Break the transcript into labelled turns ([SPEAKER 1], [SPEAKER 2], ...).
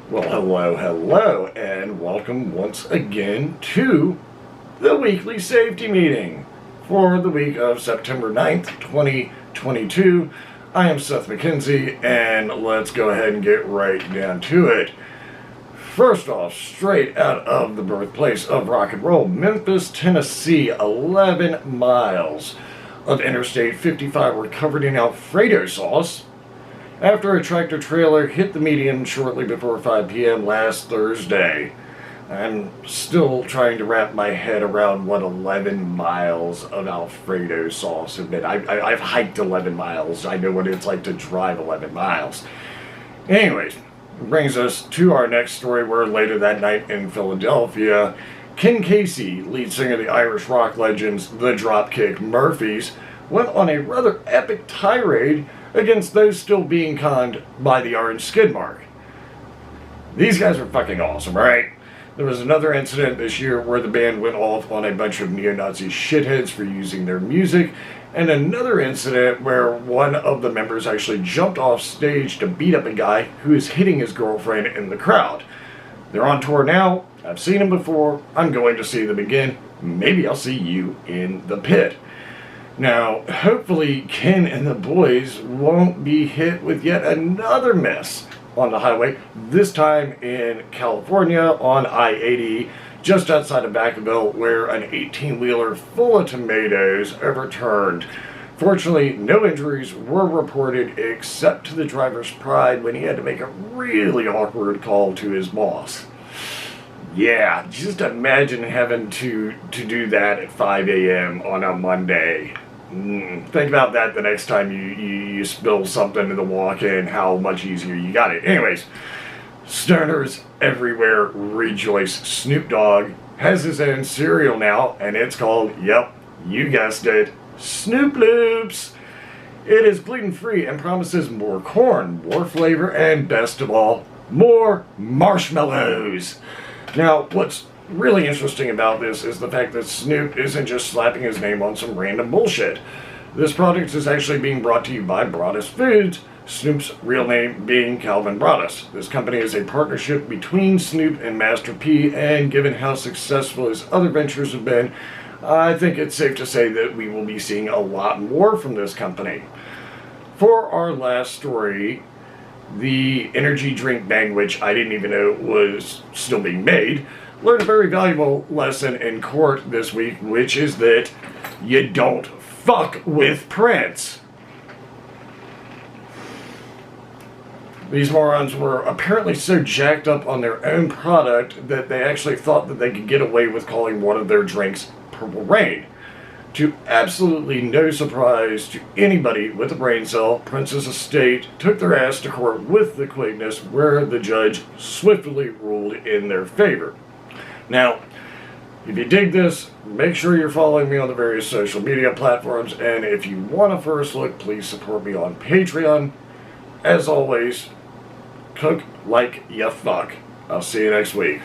[SPEAKER 1] Well, hello, hello, and welcome once again to the weekly safety meeting for the week of September 9th, 2022. I am Seth McKenzie, and let's go ahead and get right down to it. First off, straight out of the birthplace of rock and roll, Memphis, Tennessee, 11 miles of Interstate 55 were covered in Alfredo sauce after a tractor trailer hit the median shortly before 5 p.m. last Thursday. I'm still trying to wrap my head around what 11 miles of Alfredo sauce have been. I've hiked 11 miles. I know what it's like to drive 11 miles. Anyways, brings us to our next story, where later that night in Philadelphia, Ken Casey, lead singer of the Irish rock legends The Dropkick Murphys, went on a rather epic tirade against those still being conned by the orange skid mark. These guys are fucking awesome, right? There was another incident this year where the band went off on a bunch of neo-Nazi shitheads for using their music, and another incident where one of the members actually jumped off stage to beat up a guy who is hitting his girlfriend in the crowd. They're on tour now. I've seen them before. I'm going to see them again. Maybe I'll see you in the pit. Now, hopefully Ken and the boys won't be hit with yet another mess on the highway, this time in California on I-80, just outside of Vacaville, where an 18-wheeler full of tomatoes overturned. Fortunately, no injuries were reported except to the driver's pride when he had to make a really awkward call to his boss. Yeah, just imagine having to do that at 5 a.m. on a Monday. Think about that the next time you spill something in the walk-in, how much easier you got it. Anyways, stoners everywhere rejoice. Snoop Dogg has his own cereal now, and it's called, yep, you guessed it, Snoop Loops. It is gluten-free and promises more corn, more flavor, and best of all, more marshmallows. Now, what's really interesting about this is the fact that Snoop isn't just slapping his name on some random bullshit. This product is actually being brought to you by Broadus Foods, Snoop's real name being Calvin Broadus. This company is a partnership between Snoop and Master P, and given how successful his other ventures have been, I think it's safe to say that we will be seeing a lot more from this company. For our last story, the energy drink bang, which I didn't even know was still being made, learned a very valuable lesson in court this week, which is that you don't fuck with Prince. These morons were apparently so jacked up on their own product that they actually thought that they could get away with calling one of their drinks Purple Rain. To absolutely no surprise to anybody with a brain cell, Prince's estate took their ass to court with the quickness, where the judge swiftly ruled in their favor. Now, if you dig this, make sure you're following me on the various social media platforms, and if you want a first look, please support me on Patreon. As always, cook like you fuck. I'll see you next week.